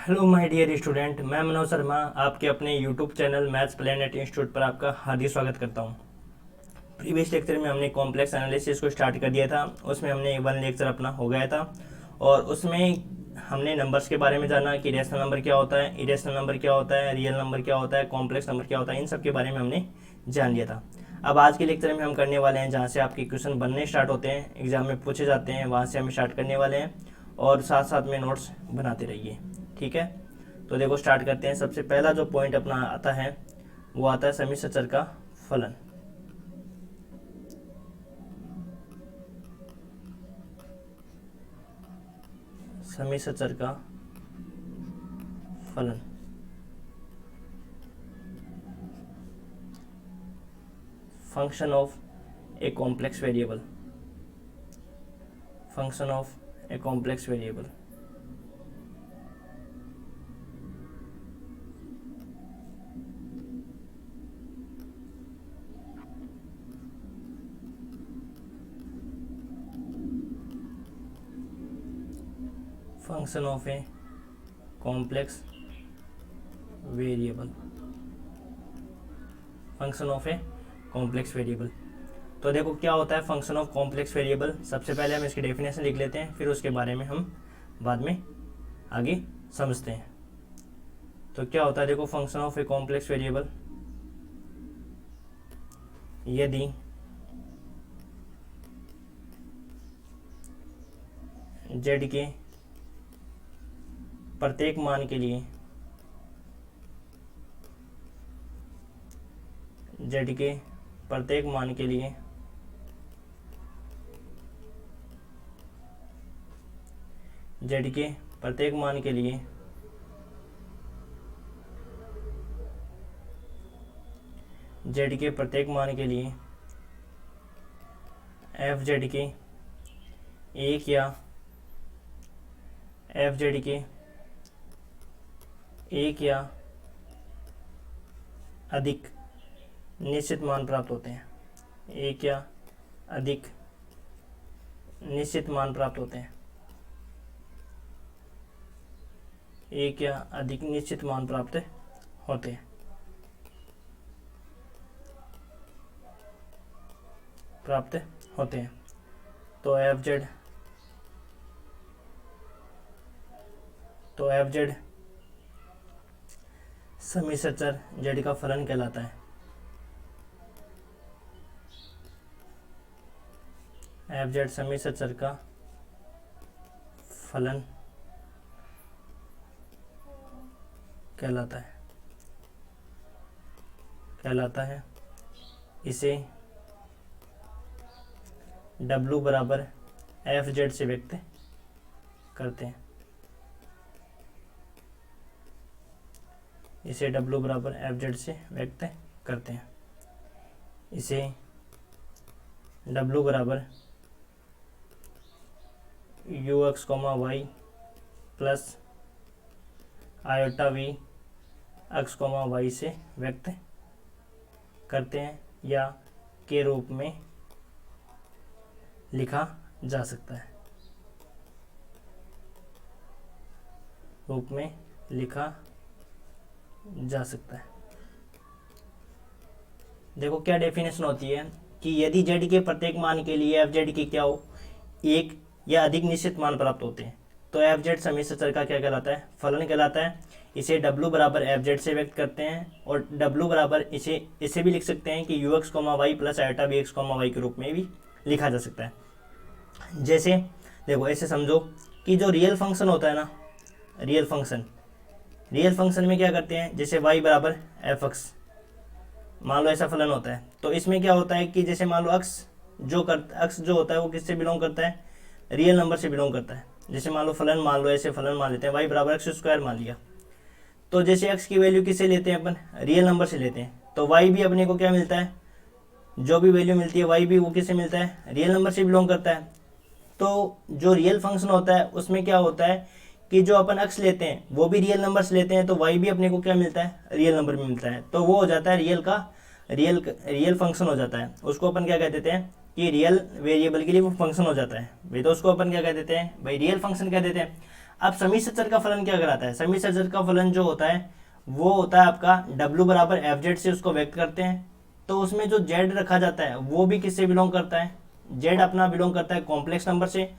Hello my dear student, मैं मनोज शर्मा आपके अपने YouTube channel maths planet institute पर आपका हार्दिक स्वागत करता हूं। प्रीवियस लेक्चर में हमने कॉम्प्लेक्स एनालिसिस को स्टार्ट कर दिया था। उसमें हमने वन लेक्चर अपना हो गया था और उसमें हमने नंबर्स के बारे में जाना कि रेशनल नंबर क्या होता है, इरेशनल नंबर क्या होता है, रियल नंबर क्या होता है, कॉम्प्लेक्स नंबर क्या होता है, इन सब के बारे में हमने जान लिया था। अब आज के लेक्चर में हम करने वाले हैं जहाँ से आपके क्वेश्चन बनने स्टार्ट होते हैं, एग्जाम में पूछे जाते हैं, वहाँ से हम स्टार्ट करने वाले हैं और साथ साथ में नोट्स बनाते रहिए। ठीक है, तो देखो स्टार्ट करते हैं। सबसे पहला जो पॉइंट अपना आता है वो आता है समिश्र चर का फलन। समिश्र चर का फलन function of a complex variable. Function of a complex variable. Function of a complex variable. Function of a complex variable. तो देखो क्या होता है फंक्शन ऑफ कॉम्प्लेक्स वेरिएबल। सबसे पहले हम इसकी डेफिनेशन लिख लेते हैं, फिर उसके बारे में हम बाद में आगे समझते हैं। तो क्या होता है देखो function of a complex variable, यदि z के प्रत्येक मान के लिए z के प्रत्येक मान के लिए z के प्रत्येक मान के लिए z के प्रत्येक मान के लिए fz के एक या fz के एक या अधिक निश्चित मान प्राप्त होते हैं। एक या अधिक निश्चित मान प्राप्त होते हैं। एक या अधिक निश्चित मान प्राप्त होते हैं। प्राप्त होते हैं। तो fz समिश्र चर z का फलन कहलाता है। fz समिश्र चर का फलन कहलाता है। इसे w बराबर fz से व्यक्त करते हैं। इसे w बराबर fz से व्यक्त करते हैं। इसे w बराबर ux, y plus iota v x, y से व्यक्त करते हैं या के रूप में लिखा जा सकता है। रूप में लिखा जा सकता है। देखो क्या डेफिनेशन होती है कि यदि z के प्रत्येक मान के लिए fz के क्या हो, एक या अधिक निश्चित मान प्राप्त होते हैं तो fz समिश्र चर का क्या कहलाता है, फलन कहलाता है। इसे w बराबर fz से व्यक्त करते हैं और w बराबर इसे भी लिख सकते हैं कि ux, y plus iota bx, y के रूप में भी लिखा जा सकता है। जैसे देखो ऐसे समझो कि जो रियल फंक्शन होता है ना, रियल फंक्शन में क्या करते हैं, जैसे y बराबर f(x), मान लो ऐसा फलन होता है। तो इसमें क्या होता है कि जैसे मान लो x जो होता है वो किससे बिलोंग करता है, रियल नंबर से बिलोंग करता है। जैसे मान लो फलन मान लो ऐसे फलन मान लेते हैं y बराबर x² मान लिया। तो जैसे x की वैल्यू किससे लेते हैं अपन, रियल नंबर से लेते हैं। तो y भी अपने को क्या मिलता है, जो भी वैल्यू मिलती है y भी वो किससे मिलता है, रियल नंबर से बिलोंग करता है। तो जो रियल फंक्शन होता है उसमें क्या होता है कि जो अपन x लेते हैं वो भी रियल नंबर से लेते हैं, तो y भी अपने को क्या मिलता है, रियल नंबर में मिलता है। तो वो हो जाता है रियल फंक्शन हो जाता है। उसको अपन क्या कह देते हैं कि रियल वेरिएबल के लिए वो फंक्शन हो जाता है भाई। तो उसको अपन क्या कह देते हैं भाई, रियल फंक्शन कह देते हैं। अब समिश्र चर का फलन क्या कराता है, समिश्र चर का फलन जो होता है वो होता है आपका w बराबर एफ जेड से उसको व्यक्त करते हैं। तो उसमें जो z रखा जाता है वो भी किससे बिलोंग करता है, z अपना बिलोंग करता है कॉम्प्लेक्स नंबर से,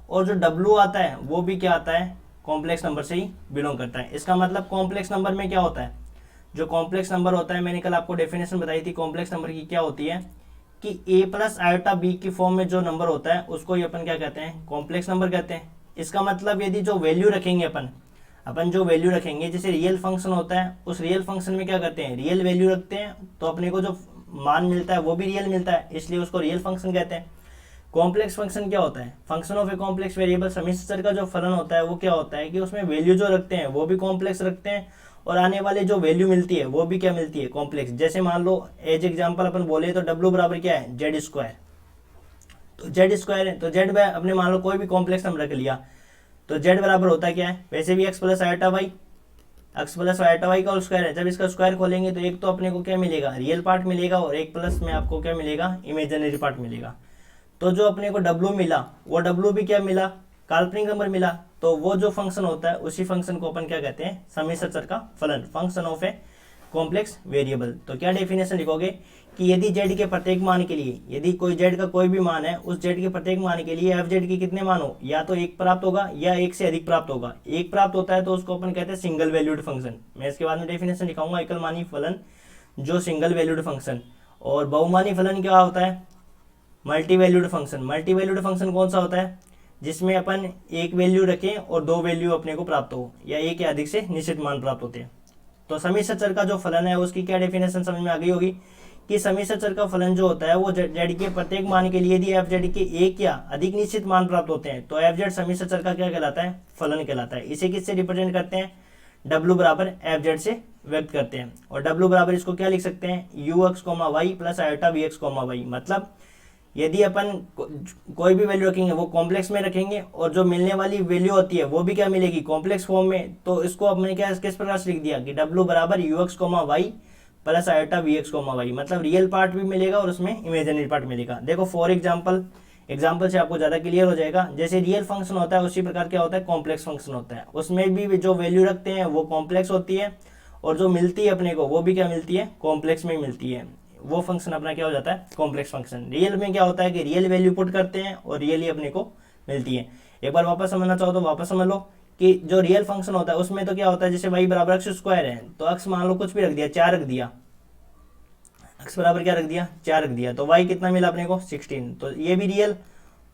और जो w आता है वो भी क्या आता है, कॉम्प्लेक्स नंबर से ही बिलोंग करता है। इसका मतलब कॉम्प्लेक्स नंबर में क्या होता है, जो कॉम्प्लेक्स नंबर होता है, मैंने कल आपको डेफिनेशन बताई थी कॉम्प्लेक्स नंबर की क्या होती है, कि a प्लस आयोटा बी की फॉर्म में जो नंबर होता है उसको ही अपन क्या कहते हैं, कॉम्प्लेक्स नंबर कहते हैं। इसका मतलब यदि जो वैल्यू रखेंगे अपन जो वैल्यू रखेंगे, जैसे रियल फंक्शन होता है, उस रियल फंक्शन में क्या करते हैं, रियल वैल्यू रखते हैं, तो अपने को जो मान मिलता है वो भी रियल मिलता है, इसलिए उसको रियल फंक्शन कहते हैं। कॉम्प्लेक्स फंक्शन क्या होता है, function of a complex variable. समिश्र चर का जो फलन होता है वो क्या होता है कि उसमें वैल्यू जो रखते हैं वो भी कॉम्प्लेक्स रखते हैं, और आने वाले जो वैल्यू मिलती है वो भी क्या मिलती है, कॉम्प्लेक्स। जैसे मान लो एज एग्जांपल अपन बोले तो w बराबर क्या है, जेड स्क्वायर, तो जेड स्क्वायर है, तो जेड अपने मान लो कोई भी कॉम्प्लेक्स नंबर रख लिया, तो जेड बराबर होता है क्या है, वैसे भी x plus iota y, x plus iota y का होल स्क्वायर है। जब इसका स्क्वायर खोलेंगे तो एक तो अपने को क्या मिलेगा, रियल पार्ट मिलेगा, और एक प्लस में आपको क्या मिलेगा, इमेजिनरी पार्ट मिलेगा। तो जो अपने को w मिला वो w भी क्या मिला, काल्पनिक नंबर मिला। तो वो जो फंक्शन होता है उसी फंक्शन को अपन क्या कहते हैं, समिश्र चर का फलन, function of a complex variable. तो क्या डेफिनेशन लिखोगे कि यदि z के प्रत्येक मान के लिए, यदि कोई z का कोई भी मान है, उस z के प्रत्येक मान के लिए एफ जेड के कितने मान हो, या तो एक प्राप्त होगा या एक से अधिक प्राप्त होगा। एक प्राप्त होता है तो उसको अपन कहते हैं सिंगल वैल्यूड फंक्शन। मैं इसके बाद में डेफिनेशन लिखाऊंगा, एकल मानी फलन जो सिंगल वैल्यूड फंक्शन, और बहुमानी फलन क्या होता है, multi valued function. Multi valued function कौन सा होता है, जिसमें अपन एक वैल्यू रखें और दो वैल्यू अपने को प्राप्त हो, या एक या अधिक से निश्चित मान प्राप्त होते हैं। तो समिश्र चर का जो फलन है उसकी क्या डेफिनेशन समझ में आ गई होगी, कि समिश्र चर का फलन जो होता है वो जेड के प्रत्येक मान के लिए यदि एफ जेड के एक या अधिक निश्चित मान प्राप्त होते हैं तो एफ जेड समिश्र चर का क्या कहलाता है, फलन कहलाता है। इसे किससे रिप्रेजेंट करते हैं, w बराबर एफ जेड से व्यक्त करते हैं। और w बराबर इसको क्या लिख सकते हैं, u x comma y plus iota v x comma y. मतलब यदि अपन कोई भी वैल्यू रखेंगे वो कॉम्प्लेक्स में रखेंगे, और जो मिलने वाली वैल्यू होती है वो भी क्या मिलेगी, कॉम्प्लेक्स फॉर्म में। तो इसको अपने क्या किस प्रकार से लिख दिया कि w बराबर u x comma y plus iota v x comma y. मतलब रियल पार्ट भी मिलेगा और उसमें इमेजिनरी पार्ट मिलेगा। देखो फॉर एग्जाम्पल से आपको ज़्यादा क्लियर हो जाएगा। जैसे रियल फंक्शन होता है उसी प्रकार क्या होता है, कॉम्प्लेक्स फंक्शन होता है, उसमें भी जो वैल्यू रखते हैं वो कॉम्प्लेक्स होती है, और जो मिलती है अपने को वो भी क्या मिलती है, कॉम्प्लेक्स में मिलती है। वो फंक्शन अपना क्या हो जाता है, कॉम्प्लेक्स फंक्शन। रियल में क्या होता है कि रियल वैल्यू पुट करते हैं और रियल ही अपने को मिलती है। एक बार वापस समझना चाहो तो वापस समझ लो कि जो रियल फंक्शन होता है उसमें तो क्या होता है, जैसे y बराबर एक्स स्क्वायर है, तो x मान लो कुछ भी रख दिया, 4 रख दिया, x बराबर क्या रख दिया, 4 रख दिया, तो y कितना मिला अपने को, 16। तो ये भी रियल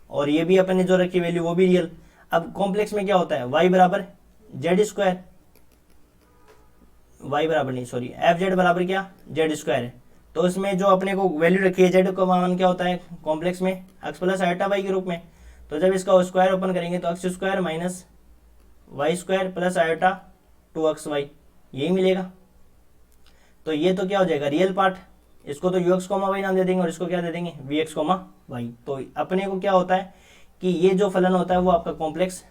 और ये भी अपने जो रखी वैल्यू वो भी रियल। अब कॉम्प्लेक्स में क्या होता है, y बराबर जेड स्क्वायर, y बराबर नहीं सॉरी एफ जेड बराबर क्या, जेड स्क्वायर है। तो इसमें जो अपने को वैल्यू रखी है जेड का मान क्या होता है कॉम्प्लेक्स में, एक्स प्लस आयोटा वाई के रूप में। तो जब इसका स्क्वायर ओपन करेंगे तो x square minus y square plus iota 2xy यही मिलेगा। तो ये तो क्या हो जाएगा, रियल पार्ट। इसको तो यू एक्स कोमा वाई नाम दे देंगे और इसको क्या दे देंगे, वी एक्स कोमा वाई। तो अपने को क्या होता है कि ये जो फलन होता है वो आपका कॉम्प्लेक्स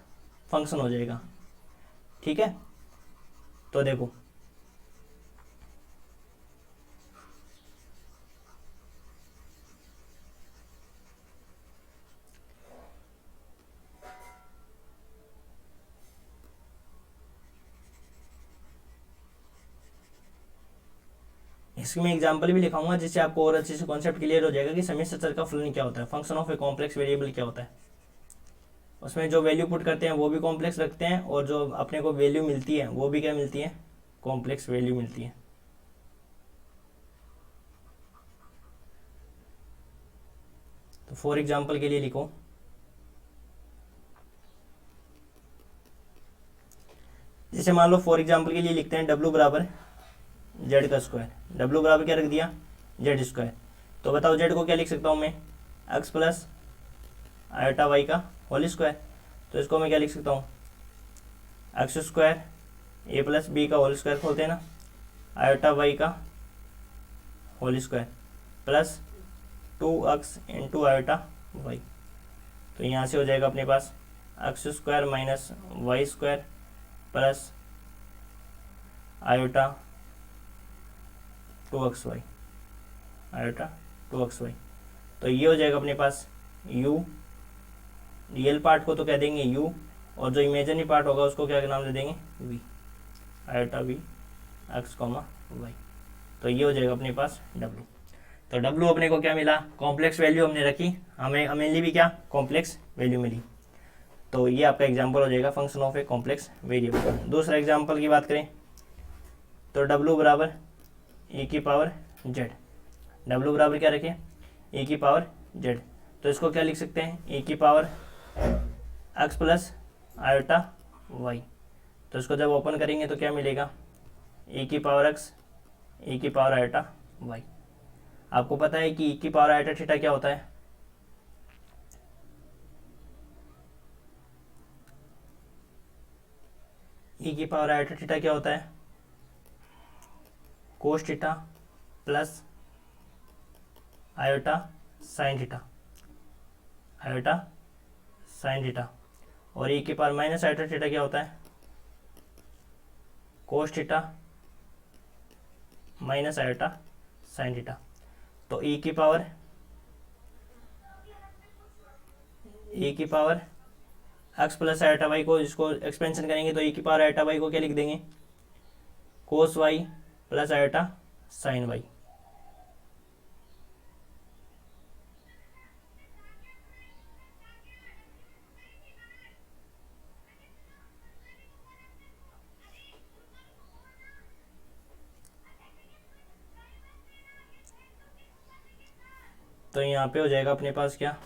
फंक्शन हो जाएगा। ठीक है, तो देखो इसमें एग्जांपल भी लिखाऊंगा जिससे आपको और अच्छे से कॉन्सेप्ट क्लियर हो जाएगा कि समिश्र चर का फलन क्या होता है, function of a complex variable क्या होता है। उसमें जो वैल्यू पुट करते हैं वो भी कॉम्प्लेक्स रखते हैं, और जो अपने को वैल्यू मिलती है वो भी क्या मिलती है, कॉम्प्लेक्स वैल्यू मिलती है। तो फॉर एग्जाम्पल के लिए लिखो, जैसे मान लो फॉर एग्जाम्पल के लिए लिखते हैं w बराबर जेड का स्क्वायर, w बराबर क्या रख दिया, जेड स्क्वायर। तो बताओ जेड को क्या लिख सकता हूँ मैं, एक्स प्लस आयोटा वाई का होल स्क्वायर। तो इसको मैं क्या लिख सकता हूँ, x square a plus b का होल स्क्वायर खोलते हैं ना, आयोटा वाई का whole square plus 2x into iota y. तो यहाँ से हो जाएगा अपने पास x square minus y square plus iota 2xy, iota 2xy। तो ये हो जाएगा अपने पास u, रियल पार्ट को तो कह देंगे u, और जो इमेजिनरी पार्ट होगा उसको क्या नाम दे देंगे, v, iota v x, y। तो ये हो जाएगा अपने पास w। तो w अपने को क्या मिला, कॉम्प्लेक्स वैल्यू हमने रखी, हमें मेनली भी क्या कॉम्प्लेक्स वैल्यू मिली। तो ये आपका एग्जांपल हो जाएगा function of a complex variable. दूसरा एग्जांपल की बात करें तो w बराबर e की पावर z, w बराबर क्या रखें, e की पावर z। तो इसको क्या लिख सकते हैं, e की power x plus iota y। तो इसको जब ओपन करेंगे तो क्या मिलेगा, e की पावर x, e की पावर आयोटा y। आपको पता है कि e की पावर आयोटा थीटा क्या होता है, e की पावर आयोटा थीटा क्या होता है, cos theta plus iota sin theta, iota sin theta. और e की पावर माइनस आयोटा थीटा क्या होता है, cos theta minus iota sin theta. तो e की power x plus iota y को, इसको एक्सपेंशन करेंगे तो e की पावर आयोटा वाई को क्या लिख देंगे, cos y plus iota sine y. तो यहाँ पे हो जाएगा अपने पास क्या,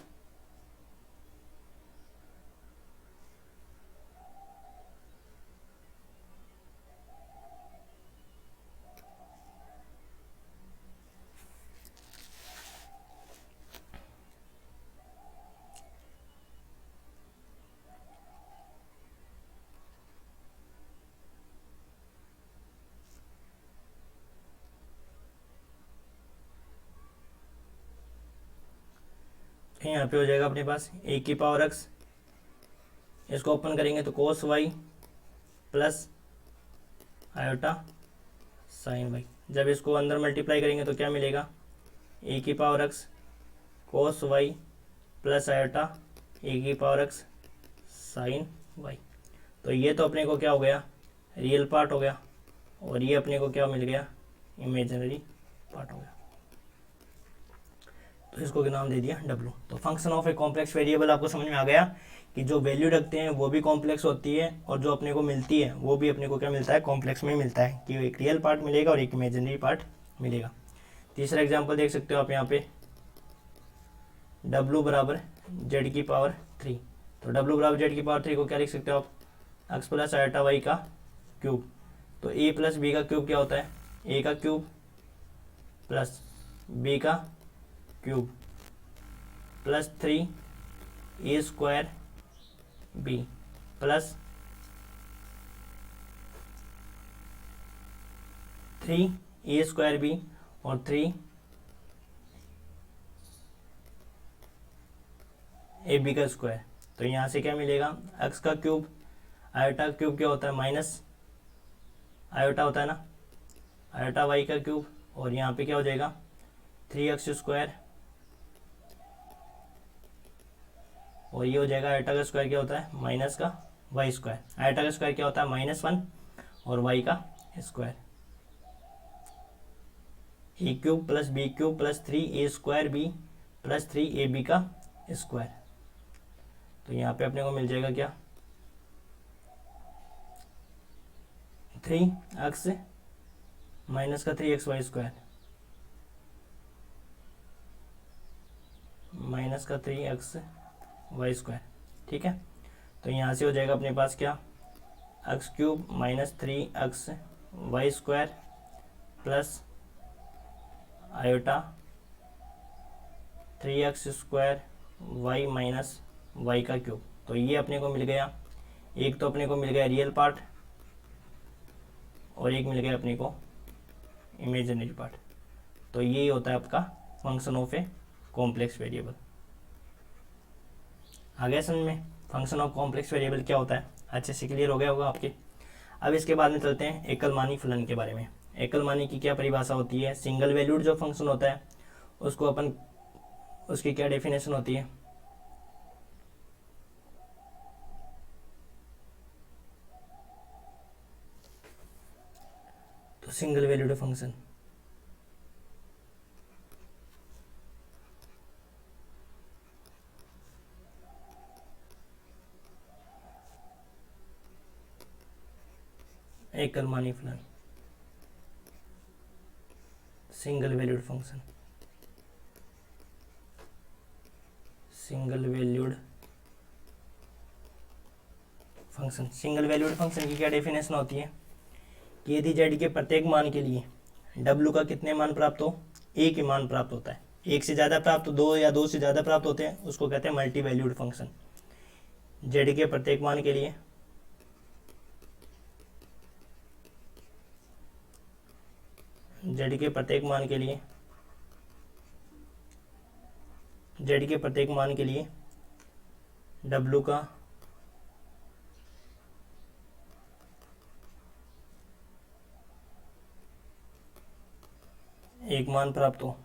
यहाँ पे हो जाएगा अपने पास e की पावर x, इसको ओपन करेंगे तो cos y plus iota sine y. जब इसको अंदर मल्टीप्लाई करेंगे तो क्या मिलेगा, e की पावर x कोस वाई प्लस आयोटा e की पावर x साइन वाई। तो ये तो अपने को क्या हो गया, रियल पार्ट हो गया, और ये अपने को क्या मिल गया, इमेजिनरी पार्ट हो गया। तो इसको नाम दे दिया w। तो function of a complex variable आपको समझ में आ गया कि जो वैल्यू रखते हैं वो भी कॉम्प्लेक्स होती है, और जो अपने को मिलती है वो भी अपने को क्या मिलता है, कॉम्प्लेक्स में मिलता है, कि एक रियल पार्ट मिलेगा और एक इमेजिनरी पार्ट मिलेगा। तीसरा एग्जांपल देख सकते हो आप यहाँ पे, w बराबर z की पावर 3। तो w बराबर z की पावर 3 को क्या लिख सकते हो आप, x प्लस आयोटा वाई का क्यूब। तो a प्लस बी का क्यूब क्या होता है, a का क्यूब प्लस b का cube plus 3a square b plus 3a square b और 3ab का स्क्वायर। तो यहाँ से क्या मिलेगा, x का क्यूब, आयोटा का क्यूब क्या होता है, माइनस आयोटा होता है ना, आयोटा y का क्यूब, और यहाँ पे क्या हो जाएगा 3x स्क्वायर, और ये हो जाएगा आयोटा का स्क्वायर क्या होता है, माइनस का वाई स्क्वायर। आयोटा का स्क्वायर क्या होता है, -1 और वाई का square. A cube plus b cube plus 3a square b plus 3ab का स्क्वायर। तो यहाँ पे अपने को मिल जाएगा क्या, 3x माइनस का 3xy स्क्वायर माइनस का 3xy स्क्वायर। ठीक है, तो यहाँ से हो जाएगा अपने पास क्या, x cube minus 3xy square plus iota 3x square y minus y का क्यूब। तो ये अपने को मिल गया, एक तो अपने को मिल गया रियल पार्ट और एक मिल गया अपने को इमेजिनरी पार्ट। तो यही होता है आपका function of a complex variable. आ गया समझ में फंक्शन ऑफ कॉम्प्लेक्स वेरिएबल क्या होता है, अच्छे से क्लियर हो गया होगा आपके। अब इसके बाद में चलते हैं एकलमानी फलन के बारे में। एकलमानी की क्या परिभाषा होती है, सिंगल वैल्यूड जो फंक्शन होता है उसको अपन, उसकी क्या डेफिनेशन होती है, सिंगल वैल्यूड फंक्शन, एकल मानी फलन, single valued function, single valued function. Single valued function की क्या डेफिनेशन होती है कि यदि जेड के प्रत्येक मान के लिए डब्ल्यू का कितने मान प्राप्त हो, एक ही मान प्राप्त होता है, एक से ज़्यादा प्राप्त हो, दो या दो से ज़्यादा प्राप्त होते हैं, उसको कहते हैं मल्टी वैल्यूड फंक्शन। जेड के प्रत्येक मान के लिए जेड के प्रत्येक मान के लिए जेड के प्रत्येक मान के लिए डब्ल्यू का एक मान प्राप्त हो,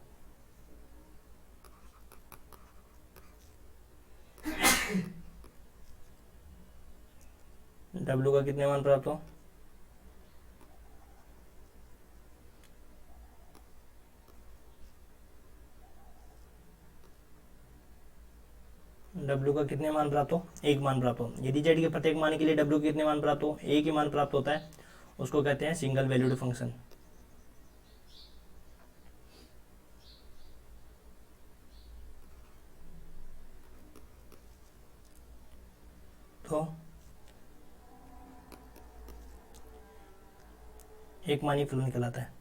डब्ल्यू का कितने मान प्राप्त हो, डब्ल्यू का कितने मान प्राप्त हो, एक मान प्राप्त हो। यदि जेड के प्रत्येक मान के लिए डब्ल्यू के कितने मान प्राप्त हो, एक ही मान प्राप्त होता है, उसको कहते हैं सिंगल वैल्यूड फंक्शन। तो एक मानी फलन कहलाता है।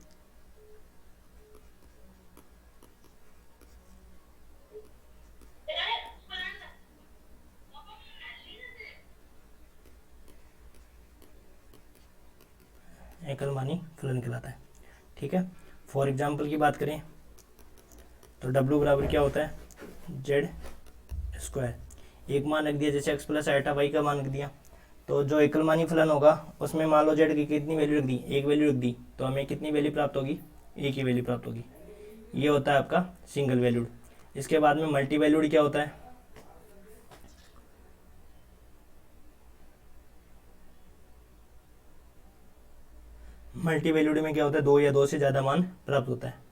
एकल मानी फलन कहलाता है। ठीक है, फॉर एग्जाम्पल की बात करें तो डब्ल्यू बराबर क्या होता है, जेड स्क्वायर, एक मान रख दिया, जैसे एक्स प्लस आइटा वाई का मान रख दिया, तो जो एकल मानी फलन होगा उसमें मान लो जेड की कितनी वैल्यू रख दी, एक वैल्यू रख दी, तो हमें कितनी वैल्यू प्राप्त होगी, एक ही वैल्यू प्राप्त होगी। ये होता है आपका सिंगल वैल्यूड। इसके बाद में मल्टी वैल्यूड क्या होता है, मल्टी वैल्यूड में क्या होता है, दो या दो से ज़्यादा मान प्राप्त होता है।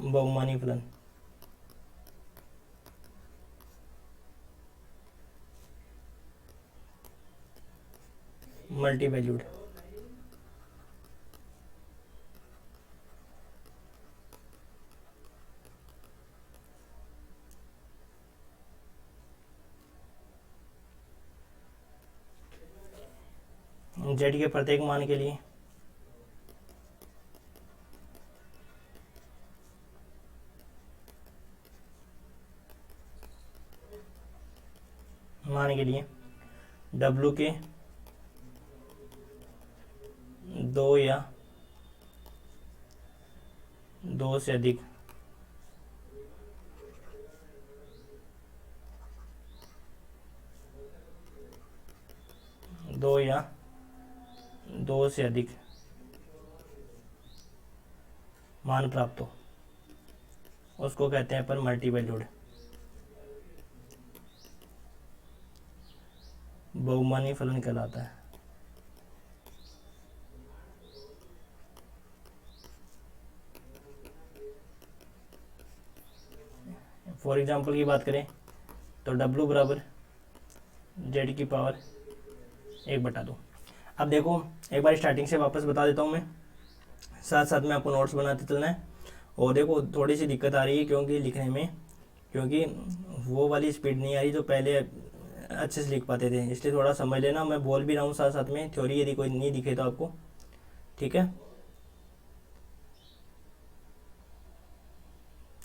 बहुमानी फलन, मल्टी वैल्यूड, जेड के प्रत्येक मान के लिए डब्ल्यू के दो या दो से अधिक मान प्राप्त हो, उसको कहते हैं पर मल्टी वैल्यूड, बहुमानी फलन कहलाता है। फॉर एग्जाम्पल की बात करें तो डब्ल्यू बराबर जेड की पावर 1/2। अब देखो एक बार स्टार्टिंग से वापस बता देता हूँ मैं, साथ साथ में आपको नोट्स बनाते चलना है। और देखो थोड़ी सी दिक्कत आ रही है क्योंकि लिखने में, क्योंकि वो वाली स्पीड नहीं आ रही जो पहले अच्छे से लिख पाते थे, इसलिए थोड़ा समझ लेना। मैं बोल भी रहा हूँ साथ साथ में थ्योरी, यदि कोई नहीं दिखे तो आपको। ठीक है,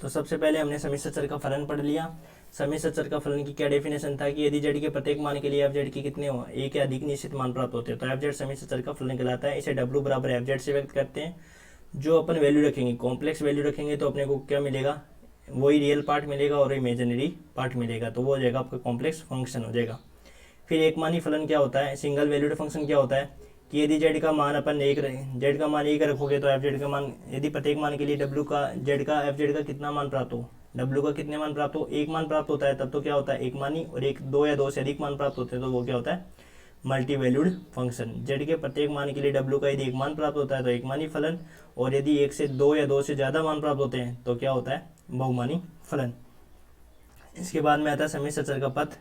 तो सबसे पहले हमने समिश्र चर का फलन पढ़ लिया। समिश्र चर का फलन की क्या डेफिनेशन था कि यदि जेड के प्रत्येक मान के लिए एफ जेड की कितने हो, एक या अधिक निश्चित मान प्राप्त होते हैं, तो एफ जेड समिश्र चर का फलन कहलाता है। इसे डब्ल्यू बराबर एफ जेड से व्यक्त करते हैं। जो अपन वैल्यू रखेंगे, कॉम्प्लेक्स वैल्यू रखेंगे, तो अपने को क्या मिलेगा, वही रियल पार्ट मिलेगा और इमेजिनरी पार्ट मिलेगा, तो वो हो जाएगा आपका कॉम्प्लेक्स फंक्शन हो जाएगा। फिर एक मानी फलन क्या होता है, सिंगल वैल्यूड फंक्शन क्या होता है कि यदि जेड का मान अपन जेड का मान एक रखोगे तो एफ जेड का मान, यदि प्रत्येक मान के लिए डब्ल्यू का जेड का एफ जेड का कितना मान प्राप्त हो, डब्ल्यू का कितने मान प्राप्त हो, एक मान प्राप्त होता है, तब तो क्या होता है एक मानी, और एक दो या दो से अधिक मान प्राप्त होते हैं तो वो क्या होता है मल्टी वैल्यूड फंक्शन। जेड के प्रत्येक मान के लिए डब्ल्यू का यदि एक मान प्राप्त होता है तो एक मानी फलन, और यदि एक से दो या दो से ज़्यादा मान प्राप्त होते हैं तो क्या होता है बहुमानी फलन। इसके बाद में आता है सम्मिश्र चर का पथ।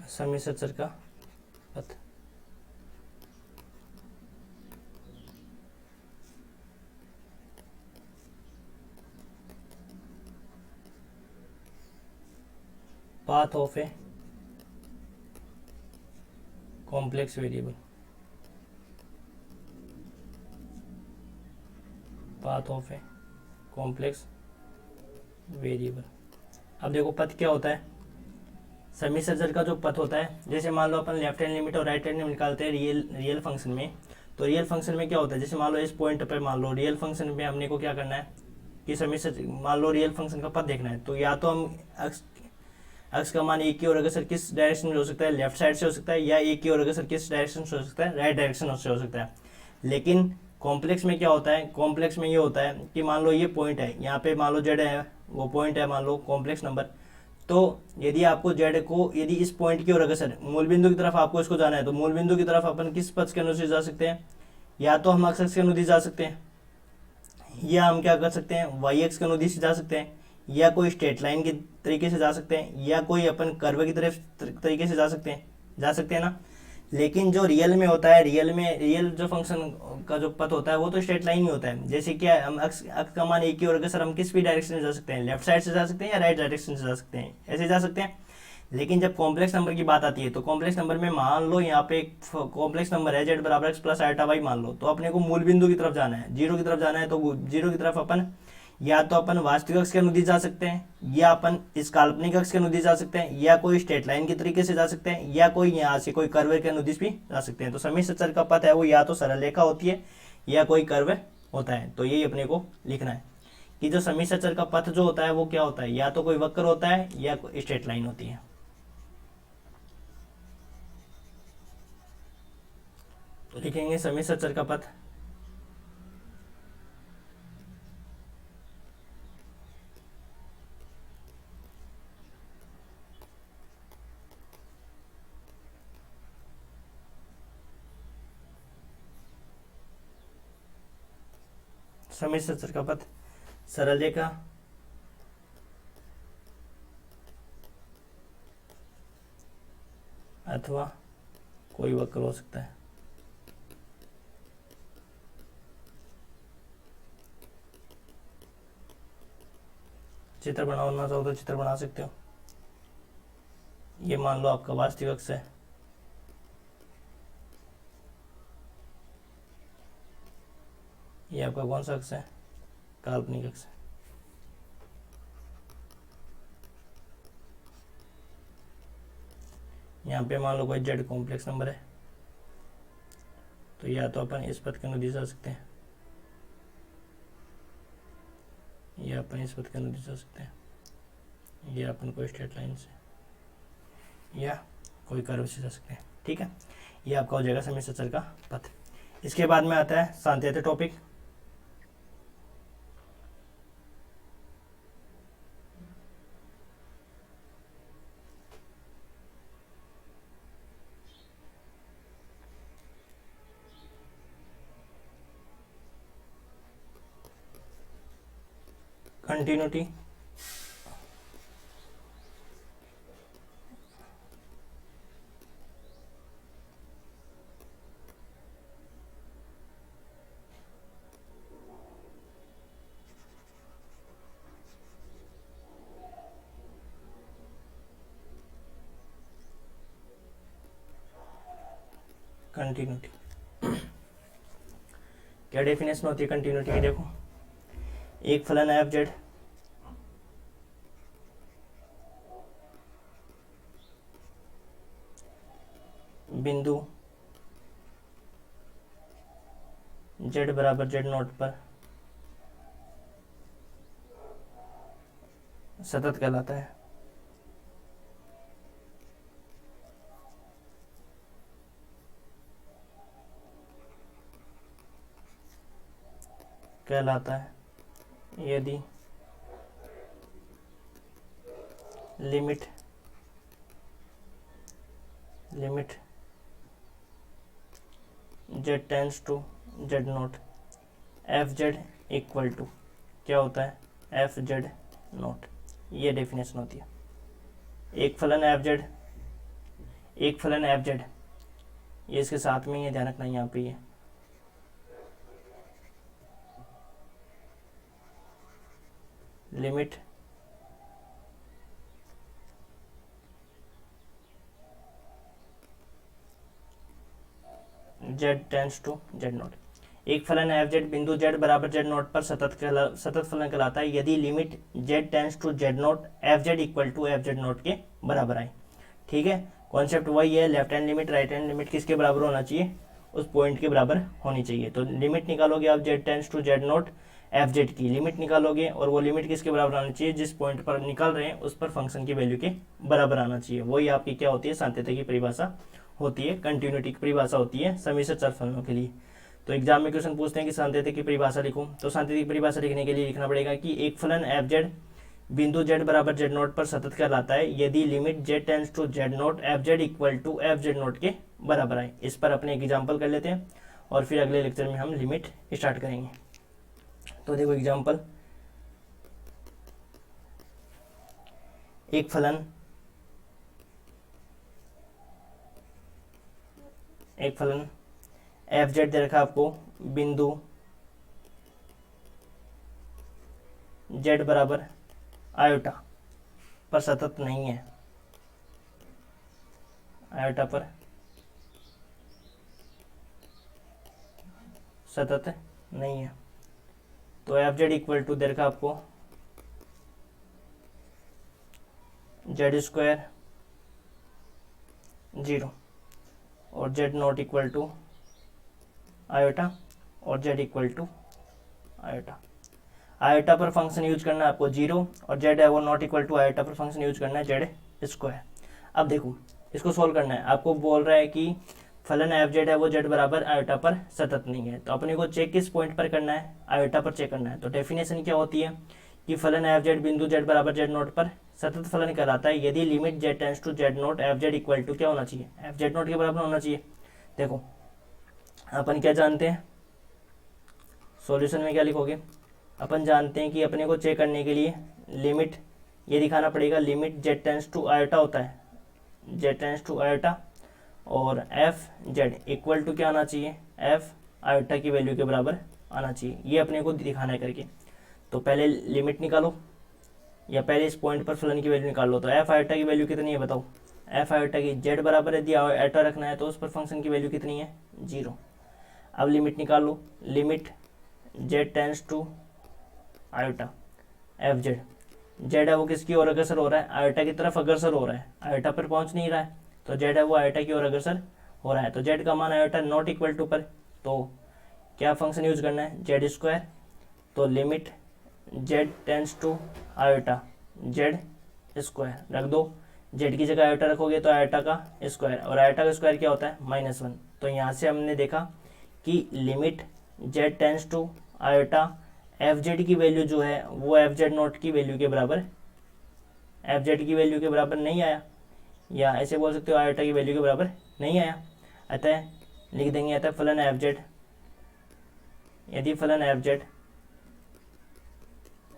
सम्मिश्र चर का पथ। Path of a complex variable, path of a complex variable. अब देखो पथ क्या होता है, सम्मिश्र चर का जो पथ होता है, जैसे मान लो अपन लेफ्ट हैंड लिमिट और राइट हैंड लिमिट निकालते हैं रियल फंक्शन में, तो रियल फंक्शन में क्या होता है, जैसे मान लो इस पॉइंट पे मान लो रियल फंक्शन में हमने को क्या करना है कि सम्मिश्र मान लो रियल फंक्शन का पथ देखना है, तो या तो हम अक्स का मान एक की ओर अग्रसर किस डायरेक्शन में हो सकता है, लेफ्ट साइड से हो सकता है, या एक की ओर अग्रसर किस डायरेक्शन से हो सकता है, राइट डायरेक्शन से हो सकता है। लेकिन कॉम्प्लेक्स में क्या होता है, कॉम्प्लेक्स में ये होता है कि मान लो ये पॉइंट है, यहाँ पे मान लो जेड है, वो पॉइंट है मान लो कॉम्प्लेक्स नंबर, तो यदि आपको जेड को यदि इस पॉइंट की ओर अग्रसर मूल बिंदु की तरफ आपको इसको जाना है, तो मूल बिंदु की तरफ अपन किस पथ के अनुसार जा सकते हैं, या तो हम अक्स के अनुदिश जा सकते हैं, या हम क्या कर सकते हैं वाई एक्स के अनुदिश जा सकते हैं, या कोई स्ट्रेट लाइन के तरीके से जा सकते हैं, या कोई अपन कर्व की तरफ तरीके से जा सकते हैं ना। लेकिन जो रियल में होता है, रियल जो फंक्शन का जो पथ होता है वो तो स्ट्रेट लाइन ही होता है। जैसे क्या हम अक्स का मान एक की ओर अग्रसर हम किस भी डायरेक्शन में जा सकते हैं, लेफ्ट साइड से जा सकते हैं या राइट डायरेक्शन से जा सकते हैं, ऐसे जा सकते हैं। लेकिन जब कॉम्प्लेक्स नंबर की बात आती है तो कॉम्प्लेक्स नंबर में मान लो यहाँ पे एक कॉम्प्लेक्स नंबर है जेड बराबर एक्स प्लस आइटा वाई मान लो, तो अपने को मूल बिंदु की तरफ जाना है, जीरो की तरफ जाना है, तो जीरो की तरफ अपन या तो अपन वास्तविक अक्ष के अनुदिश जा सकते हैं, या अपन इस काल्पनिक अक्ष के अनुदिश जा सकते हैं, या कोई स्ट्रेट लाइन के तरीके से जा सकते हैं, या कोई यहाँ से कोई कर्व के अनुदिश भी जा सकते हैं। तो सम्मिश्र चर का पथ है वो या तो सरल रेखा होती है या कोई कर्व होता है। तो यही अपने को लिखना है कि जो सम्मिश्र चर का पथ जो होता है वो क्या होता है, या तो कोई वक्र होता है या कोई स्ट्रेट लाइन होती है। तो लिखेंगे सम्मिश्र चर का पथ सम्मिश्र चर का पथ सरल रेखा अथवा कोई वक्र हो सकता है। चित्र बनाना चाहो तो चित्र बना सकते हो। ये मान लो आपका वास्तविक अक्ष है, ये आपका कौन सा अक्ष है, काल्पनिक अक्ष है। यहाँ पे मान लो कोई जेड कॉम्प्लेक्स नंबर है, तो या तो अपन इस पथ के अनुदिश जा सकते हैं, या अपन इस पथ के अनुदिश जा सकते हैं, या अपन कोई स्ट्रेट लाइन से या कोई कर्व से जा सकते हैं। ठीक है, ये आपका हो जाएगा सम्मिश्र चर का पथ। इसके बाद में आता है सांतत्य टॉपिक। कंटिन्यूटी कंटिन्यूटी क्या डेफिनेशन होती है कंटिन्यूटी की? देखो, एक फलन एफ जेड बिंदु जेड बराबर जेड नोट पर सतत कहलाता है। यदि limit z tends to z naught f z equal to क्या होता है? F z naught. ये डेफिनेशन होती है। एक फलन एफ जेड ये इसके साथ में, ये ध्यान रखना यहाँ पे, ये limit z tends to z naught. एक फलन एफ जेड बिंदु जेड बराबर जेड नोट पर सतत फलन कहलाता है यदि limit z tends to z naught f z equal to f z naught के बराबर आए। ठीक है, कॉन्सेप्ट वही है, left hand limit right hand limit किसके बराबर होना चाहिए? उस पॉइंट के बराबर होनी चाहिए। तो लिमिट निकालोगे आप z tends to z naught f z की लिमिट निकालोगे, और वो लिमिट किसके बराबर आना चाहिए? जिस पॉइंट पर निकाल रहे हैं उस पर फंक्शन की वैल्यू के बराबर आना चाहिए। वही आपकी क्या होती है? सांतत्य की परिभाषा होती है, कंटिन्यूटी की परिभाषा होती है समिश्र चर फलनों के लिए। तो एग्जाम में क्वेश्चन पूछते हैं कि सांतत्य की परिभाषा लिखो, तो सांतत्य की परिभाषा लिखने के लिए लिखना पड़ेगा कि एक फलन एफ जेड बिंदु जेड बराबर जेड नोट पर सतत कहलाता है यदि limit z tends to z naught f z equal to f z naught के बराबर आए। इस पर अपने एक एग्जाम्पल कर लेते हैं और फिर अगले लेक्चर में हम लिमिट स्टार्ट करेंगे। तो देखो एग्जाम्पल, एक फलन एफ जेड दे रखा आपको बिंदु जेड बराबर आयोटा पर सतत नहीं है, आयोटा पर सतत नहीं है। तो एफ जेड इक्वल टू दे रखा आपको जेड स्क्वायर 0 और z not equal to iota और z equal to iota. Iota पर फंक्शन यूज करना है आपको 0 और जेड है वो नॉट इक्वल टू आयोटा पर फंक्शन यूज करना है जेड स्क्वायर। अब देखो इसको सोल्व करना है, आपको बोल रहा है कि फलन एफ जेड है वो जेड बराबर आयोटा पर सतत नहीं है। तो अपने को चेक किस पॉइंट पर करना है? आयोटा पर चेक करना है। तो डेफिनेशन क्या होती है कि फलन एफ जेड बिंदु जेड बराबर जेड नोट पर सतत फलन कहलाता है यदि limit z tends to z naught f z equal to क्या होना चाहिए? एफ जेड नोट के बराबर होना चाहिए। देखो अपन क्या जानते हैं, सॉल्यूशन में क्या लिखोगे? अपन जानते हैं कि अपने को चेक करने के लिए लिमिट ये दिखाना पड़ेगा, limit z tends to iota होता है, जेड टेंड्स टू आयोटा, और एफ जेड इक्वल टू क्या आना चाहिए? एफ आयोटा की वैल्यू के बराबर आना चाहिए। ये अपने को दिखाना है करके। तो पहले लिमिट निकालो या पहले इस पॉइंट पर फलन की वैल्यू निकाल लो। तो एफ आयोटा की वैल्यू कितनी है बताओ? एफ आयोटा की जेड बराबर यदि आयोटा रखना है तो उस पर फंक्शन की वैल्यू कितनी है? 0। अब लिमिट निकाल लो, limit z tends to iota f z, z है वो किसकी ओर अग्रसर हो रहा है? आयोटा की तरफ अग्रसर हो रहा है, आयोटा पर पहुंच नहीं रहा है। तो जेड है वो आयोटा की ओर अग्रसर हो रहा है। तो जेड का मान आयोटा नॉट इक्वल टू पर, तो क्या फंक्शन यूज करना है? Z square. तो limit z tends to iota z square रख दो, जेड की जगह आयोटा रखोगे तो आयोटा का स्क्वायर, और आयोटा का स्क्वायर क्या होता है? -1। तो यहाँ से हमने देखा कि limit z tends to iota f z की वैल्यू जो है वो एफ जेड नोट की वैल्यू के बराबर, एफ जेड की वैल्यू के बराबर नहीं आया, या ऐसे बोल सकते हो आयोटा की वैल्यू के बराबर नहीं आया। अतः लिख देंगे अतः फलन एफ जेड, यदि फलन एफ जेड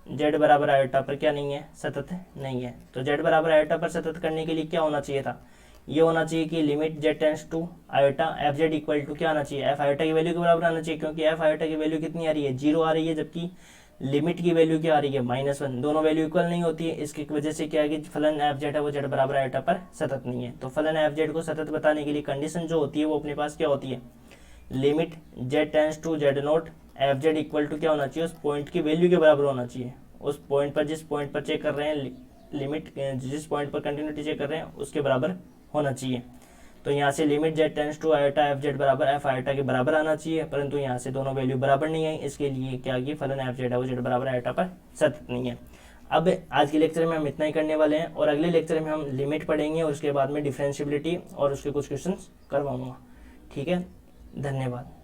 जेड बराबर आयोटा पर क्या नहीं है? सतत नहीं है। तो जेड बराबर आयोटा पर सतत करने के लिए क्या होना चाहिए था? ये होना चाहिए कि limit z tends to iota f z equal to क्या आना चाहिए? एफ आयोटा की वैल्यू के बराबर आना चाहिए, क्योंकि एफ आयोटा की वैल्यू कितनी आ रही है? 0 आ रही है, जबकि लिमिट की वैल्यू क्या आ रही है -1, दोनों वैल्यू इक्वल नहीं होती है, इसकी वजह से क्या है कि फलन एफ जेड है वो जेड बराबर आयोटा पर सतत नहीं है। तो फलन एफ जेड को सतत बताने के लिए कंडीशन जो होती है वो अपने पास क्या होती है, limit z tends to z naught f z equal to क्या होना चाहिए, उस पॉइंट की वैल्यू के बराबर होना चाहिए। उस पॉइंट पर जिस पॉइंट पर चेक कर रहे हैं लिमिट, जिस पॉइंट पर कंटिन्यूटी चेक कर रहे हैं उसके बराबर होना चाहिए। तो यहाँ से limit z tends to iota f z बराबर एफ आयोटा के बराबर आना चाहिए, परंतु यहाँ से दोनों वैल्यू बराबर नहीं है, इसके लिए क्या कि फलन एफ जेड है वो जेड बराबर आयोटा पर सतत नहीं है। अब आज के लेक्चर में हम इतना ही करने वाले हैं और अगले लेक्चर में हम लिमिट पढ़ेंगे और उसके बाद में डिफरेंशिएबिलिटी और उसके कुछ क्वेश्चंस करवाऊंगा। ठीक है, धन्यवाद।